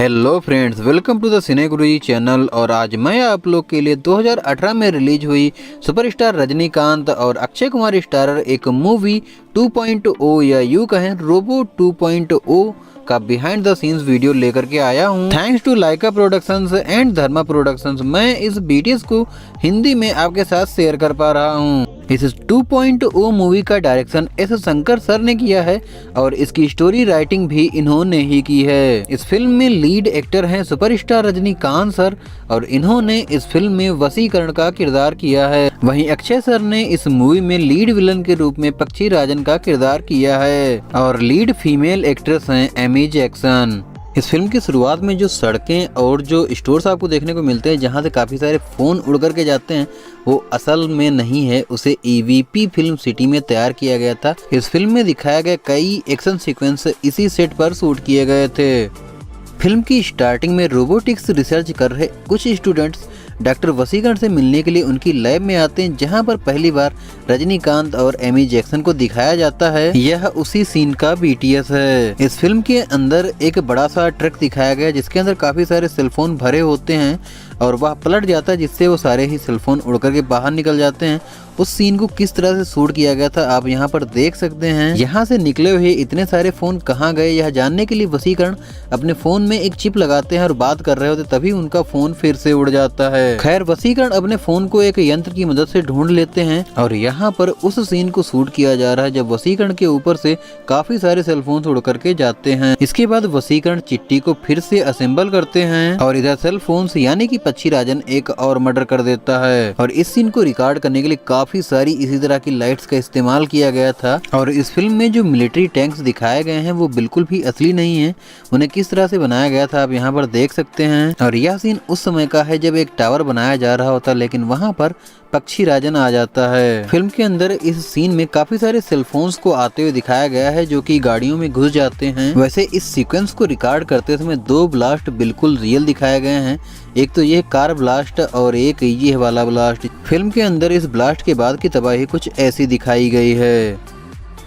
Hello friends, welcome to the Cine Guruji channel. और आज मैं आप लोग के लिए 2018 में रिलीज हुई सुपरस्टार रजनीकांत और अक्षय कुमार स्टारर एक मूवी 2.0 या यूं कहें रोबो 2.0 का बिहाइंड द सीन्स वीडियो लेकर के आया हूं। Thanks to Lyca productions and Dharma productions मैं इस बीटीएस को हिंदी में आपके साथ शेयर कर पा रहा हूं। इस 2.0 मूवी का डायरेक्शन एस शंकर सर ने किया है और इसकी स्टोरी राइटिंग भी इन्होंने ही की है। इस फिल्म में लीड एक्टर हैं सुपरस्टार रजनीकांत सर और इन्होंने इस फिल्म में वसीकरण का किरदार किया है। वहीं अक्षय सर ने इस मूवी में लीड विलन के रूप में पक्षी राजन का किरदार किया है और लीड फीमेल एक्ट्रेस हैं एमी जैक्सन। इस फिल्म की शुरुआत में जो सड़कें और जो स्टोर्स आपको देखने को मिलते हैं जहां से काफ़ी सारे फ़ोन उड़ कर के जाते हैं, वो असल में नहीं है, उसे ईवीपी फिल्म सिटी में तैयार किया गया था। इस फिल्म में दिखाया गया कई एक्शन सीक्वेंस इसी सेट पर शूट किए गए थे। फिल्म की स्टार्टिंग में रोबोटिक्स रिसर्च कर रहे कुछ स्टूडेंट्स डॉक्टर वसीकरण से मिलने के लिए उनकी लैब में आते हैं, जहां पर पहली बार रजनीकांत और एमी जैक्सन को दिखाया जाता है। यह उसी सीन का बीटीएस है। इस फिल्म के अंदर एक बड़ा सा ट्रक दिखाया गया जिसके अंदर काफी सारे सेलफोन भरे होते हैं और वह पलट जाता है, जिससे वो सारे ही सेलफोन उड़ करके बाहर निकल जाते हैं। उस सीन को किस तरह से शूट किया गया था आप यहाँ पर देख सकते हैं। यहाँ से निकले हुए इतने सारे फोन कहाँ गए, यह जानने के लिए वसीकरण अपने फोन में एक चिप लगाते हैं और बात कर रहे होते, तभी उनका फोन फिर से उड़ जाता है। खैर, वसीकरण अपने फोन को एक यंत्र की मदद से ढूंढ लेते हैं और यहाँ पर उस सीन को शूट किया जा रहा है जब वसीकरण के ऊपर से काफी सारे सेलफोन उड़ करके जाते हैं। इसके बाद वसीकरण चिट्टी को फिर से असेंबल करते हैं और इधर सेलफोन यानी कि पक्षी राजन एक और मर्डर कर देता है। और इस सीन को रिकॉर्ड करने के लिए काफी सारी इसी तरह की लाइट्स का इस्तेमाल किया गया था। और इस फिल्म में जो मिलिट्री टैंक्स दिखाए गए हैं वो बिल्कुल भी असली नहीं है, उन्हें किस तरह से बनाया गया था आप यहाँ पर देख सकते हैं। और यह सीन उस समय का है जब एक टावर बनाया जा रहा होता, लेकिन वहाँ पर पक्षी राजन आ जाता है। फिल्म के अंदर इस सीन में काफी सारे सेलफोन्स को आते हुए दिखाया गया है जो कि गाड़ियों में घुस जाते हैं। वैसे इस सीक्वेंस को रिकॉर्ड करते समय दो ब्लास्ट बिल्कुल रियल दिखाए गए हैं, एक तो ये कार ब्लास्ट और एक ये वाला ब्लास्ट। फिल्म के अंदर इस ब्लास्ट के बाद की तबाही कुछ ऐसी दिखाई गई है।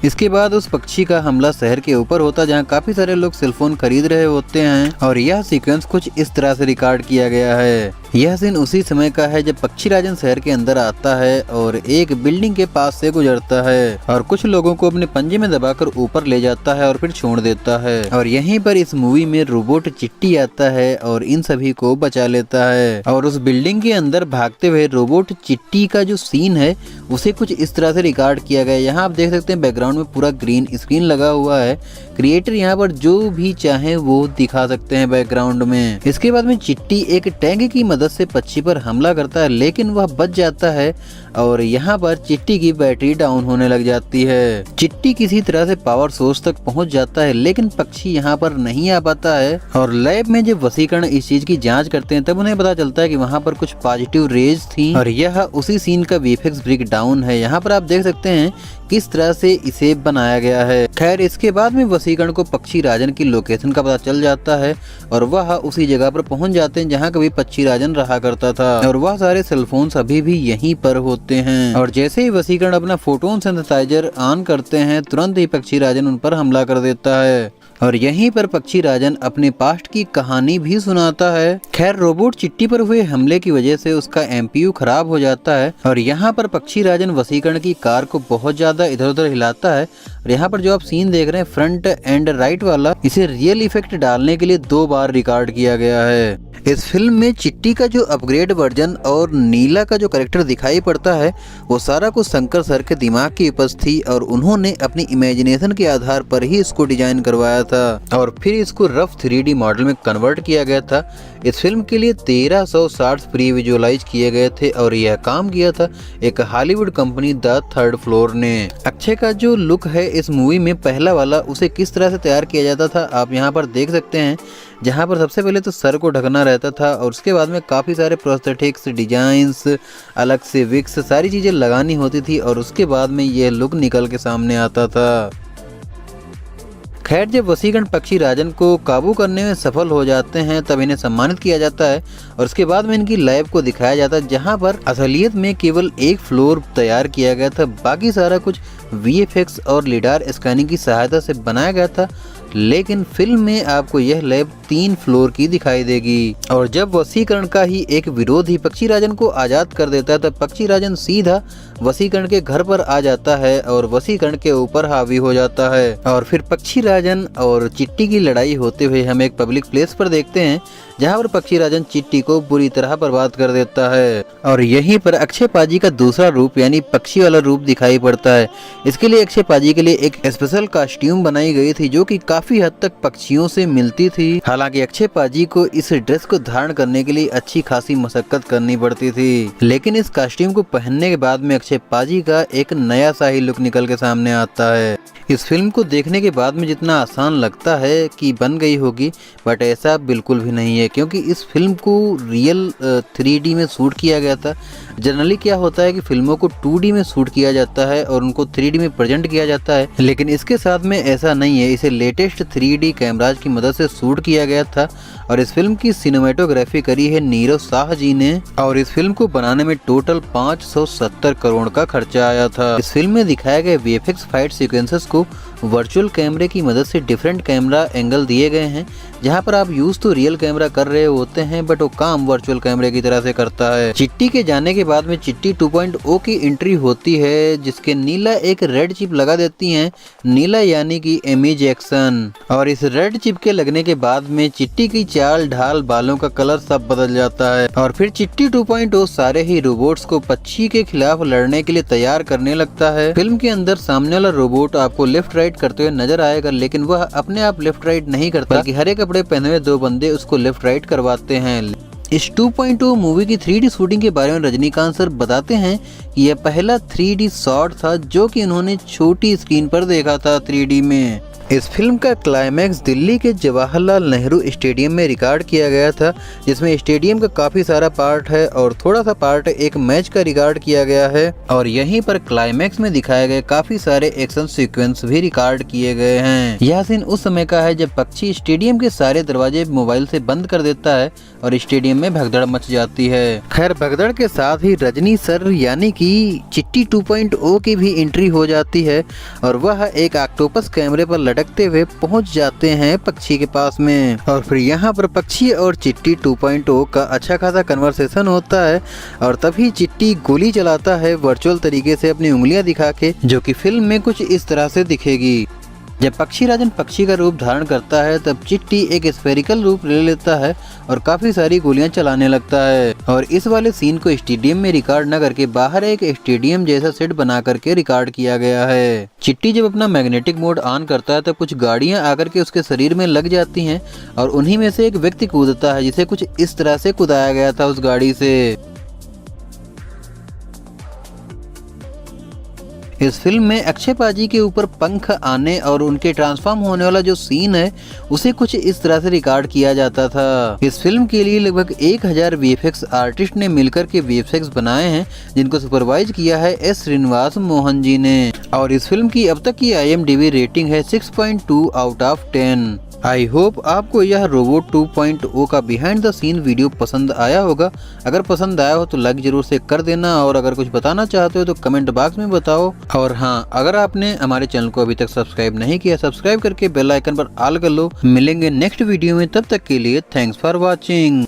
इसके बाद उस पक्षी का हमला शहर के ऊपर होता जहां काफी सारे लोग सेलफोन खरीद रहे होते हैं और यह सीक्वेंस कुछ इस तरह से रिकॉर्ड किया गया है। यह सीन उसी समय का है जब पक्षी राजन शहर के अंदर आता है और एक बिल्डिंग के पास से गुजरता है और कुछ लोगों को अपने पंजे में दबाकर ऊपर ले जाता है और फिर छोड़ देता है। और यहीं पर इस मूवी में रोबोट चिट्टी आता है और इन सभी को बचा लेता है। और उस बिल्डिंग के अंदर भागते हुए रोबोट चिट्टी का जो सीन है उसे कुछ इस तरह से रिकॉर्ड किया गया है। यहाँ आप देख सकते हैं बैकग्राउंड में पूरा ग्रीन स्क्रीन लगा हुआ है। क्रिएटर यहाँ पर जो भी चाहे वो दिखा सकते हैं बैकग्राउंड में। इसके बाद में चिट्टी एक टैंक की मदद से पक्षी पर हमला करता है, लेकिन वह बच जाता है और यहाँ पर चिट्टी की बैटरी डाउन होने लग जाती है। चिट्टी किसी तरह से पावर सोर्स तक पहुँच जाता है, लेकिन पक्षी यहाँ पर नहीं आ पाता है। और लैब में जब वसीकरण इस चीज की जांच करते हैं तब उन्हें पता चलता है कि वहाँ पर कुछ पॉजिटिव रेज थी और यह उसी सीन का वीएफएक्स ब्रेक डाउन है। यहाँ पर आप देख सकते हैं किस तरह से इसे बनाया गया है। खैर, इसके बाद में वसीकरण को पक्षी राजन की लोकेशन का पता चल जाता है और वह उसी जगह पर पहुंच जाते हैं जहां कभी पक्षी राजन रहा करता था और वह सारे सेलफोन्स अभी भी यहीं पर होते हैं। और जैसे ही वसीकरण अपना फोटोन सिंथेसाइजर ऑन करते हैं तुरंत ही पक्षी राजन उन पर हमला कर देता है और यहीं पर पक्षी राजन अपने पास्ट की कहानी भी सुनाता है। खैर, रोबोट चिट्टी पर हुए हमले की वजह से उसका एमपीयू खराब हो जाता है और यहाँ पर पक्षी राजन वसीकरण की कार को बहुत ज्यादा इधर उधर हिलाता है। और यहाँ पर जो आप सीन देख रहे हैं फ्रंट एंड राइट वाला, इसे रियल इफेक्ट डालने के लिए 2 बार रिकॉर्ड किया गया है। इस फिल्म में चिट्टी का जो अपग्रेड वर्जन और नीला का जो कैरेक्टर दिखाई पड़ता है वो सारा कुछ शंकर सर के दिमाग की उपज थी और उन्होंने अपनी इमेजिनेशन के आधार पर ही इसको डिजाइन करवाया था और फिर इसको रफ 3D मॉडल में कन्वर्ट किया गया था। इस फिल्म के लिए 1300 शॉट्स प्री विजुअलाइज किए गए थे और यह काम किया था एक Hollywood company the third floor ने। अक्षय का जो लुक है इस मूवी में पहला वाला, उसे किस तरह से तैयार किया जाता था आप यहाँ पर देख सकते हैं, जहाँ पर सबसे पहले तो सर को ढकना रहता था और उसके बाद में काफ़ी सारे प्रोस्थेटिक्स डिजाइंस, अलग से विक्स, सारी चीज़ें लगानी होती थी और उसके बाद में यह लुक निकल के सामने आता था। खैर, जब वसीकरण पक्षी राजन को काबू करने में सफल हो जाते हैं तब इन्हें सम्मानित किया जाता है और उसके बाद में इनकी लैब को दिखाया जाता है जहां पर असलियत में केवल एक फ्लोर तैयार किया गया था, बाकी सारा कुछ वीएफएक्स और लिडार स्कैनिंग की सहायता से बनाया गया था। लेकिन फिल्म में आपको यह लैब 3 फ्लोर की दिखाई देगी। और जब वसीकरण का ही एक विरोधी पक्षीराजन को आजाद कर देता है तब पक्षीराजन सीधा वसीकरण के घर पर आ जाता है और वसीकरण के ऊपर हावी हो जाता है। और फिर पक्षीराजन और चिट्टी की लड़ाई होते हुए हम एक पब्लिक प्लेस पर देखते हैं जहां पर पक्षीराजन चिट्टी को बुरी तरह बर्बाद कर देता है। और यहीं पर अक्षय पाजी का दूसरा रूप यानी पक्षी वाला रूप दिखाई पड़ता है। इसके लिए अक्षय पाजी के लिए एक स्पेशल कॉस्ट्यूम बनाई गई थी जो कि काफी हद तक पक्षियों से मिलती थी। हालांकि अक्षय पाजी को इस ड्रेस को धारण करने के लिए अच्छी खासी मशक्कत करनी पड़ती थी, लेकिन इस कॉस्ट्यूम को पहनने के बाद में अक्षय पाजी का एक नया सा ही लुक निकल के सामने आता है। इस फिल्म को देखने के बाद में जितना आसान लगता है कि बन गई होगी, बट ऐसा बिल्कुल भी नहीं है, क्योंकि इस फिल्म को रियल 3D में शूट किया गया था। जनरली क्या होता है कि फिल्मों को 2D में शूट किया जाता है और उनको 3D में प्रेजेंट किया जाता है, लेकिन इसके साथ में ऐसा नहीं है। इसे लेटेस्ट 3D कैमराज की मदद से शूट किया गया था और इस फिल्म की सिनेमेटोग्राफी करी है नीरव शाह जी ने। और इस फिल्म को बनाने में टोटल 570 करोड़ का खर्चा आया था। इस फिल्म में दिखाए गए VFX फाइट सीक्वेंसेस को वर्चुअल कैमरे की मदद से डिफरेंट कैमरा एंगल दिए गए हैं, जहां पर आप यूज तो रियल कैमरा कर रहे होते हैं बट वो काम वर्चुअल कैमरे की तरह से करता है। चिट्टी के जाने के बाद में चिट्टी 2.0 की एंट्री होती है, जिसके नीला एक रेड चिप लगा देती हैं। नीला यानी कि एमी जैक्सन। और इस रेड चिप के लगने के बाद में चिट्टी की चाल ढाल बालों का कलर सब बदल जाता है और फिर चिट्टी 2.0 सारे ही रोबोट्स को पक्षी के खिलाफ लड़ने के लिए तैयार करने लगता है। फिल्म के अंदर सामने वाला रोबोट आपको लेफ्ट राइट करते हुए नजर आएगा, लेकिन वह अपने आप लेफ्ट राइट नहीं करता, बल्कि हरे कपड़े पहने हुए 2 बंदे उसको लेफ्ट राइट करवाते हैं। इस 2.0 मूवी की 3D शूटिंग के बारे में रजनीकांत सर बताते हैं कि यह पहला 3D शॉट था जो कि उन्होंने छोटी स्क्रीन पर देखा था 3D में। इस फिल्म का क्लाइमैक्स दिल्ली के जवाहरलाल नेहरू स्टेडियम में रिकॉर्ड किया गया था, जिसमें स्टेडियम का काफी सारा पार्ट है और थोड़ा सा पार्ट एक मैच का रिकॉर्ड किया गया है। और यहीं पर क्लाइमैक्स में दिखाए गए काफी सारे एक्शन सीक्वेंस भी रिकॉर्ड किए गए हैं। यह सीन उस समय का है जब पक्षी स्टेडियम के सारे दरवाजे मोबाइल से बंद कर देता है और स्टेडियम में भगदड़ मच जाती है। खैर, भगदड़ के साथ ही रजनी सर यानी कि चिट्टी 2.0 की भी एंट्री हो जाती है और वह एक ऑक्टोपस कैमरे पर लटकते हुए पहुंच जाते हैं पक्षी के पास में। और फिर यहाँ पर पक्षी और चिट्टी 2.0 का अच्छा खासा कन्वर्सेशन होता है और तभी चिट्टी गोली चलाता है वर्चुअल तरीके से अपनी उंगलियां दिखा के, जो कि फिल्म में कुछ इस तरह से दिखेगी। जब पक्षीराजन पक्षी का रूप धारण करता है तब चिट्टी एक स्फेरिकल रूप ले लेता है और काफी सारी गोलियां चलाने लगता है। और इस वाले सीन को स्टेडियम में रिकॉर्ड न करके बाहर एक स्टेडियम जैसा सेट बना करके रिकॉर्ड किया गया है। चिट्टी जब अपना मैग्नेटिक मोड ऑन करता है तब कुछ गाड़ियां आकर के उसके शरीर में लग जाती हैं और उन्हीं में से एक व्यक्ति कूदता है, जिसे कुछ इस तरह से कूदाया गया था उस गाड़ी से। इस फिल्म में अक्षय पाजी के ऊपर पंख आने और उनके ट्रांसफॉर्म होने वाला जो सीन है उसे कुछ इस तरह से रिकॉर्ड किया जाता था। इस फिल्म के लिए लगभग 1000 VFX आर्टिस्ट ने मिलकर के VFX बनाए हैं, जिनको सुपरवाइज किया है S श्रीनिवास मोहन जी ने। और इस फिल्म की अब तक की IMDb रेटिंग है 6.2 आउट ऑफ 10। आई होप आपको यह रोबोट 2.0 का बिहाइंड द सीन वीडियो पसंद आया होगा। अगर पसंद आया हो तो लाइक जरूर से कर देना और अगर कुछ बताना चाहते हो तो कमेंट बॉक्स में बताओ। और हाँ, अगर आपने हमारे चैनल को अभी तक सब्सक्राइब नहीं किया, सब्सक्राइब करके बेल आइकन पर ऑल कर लो। मिलेंगे नेक्स्ट वीडियो में, तब तक के लिए थैंक्स फॉर वॉचिंग।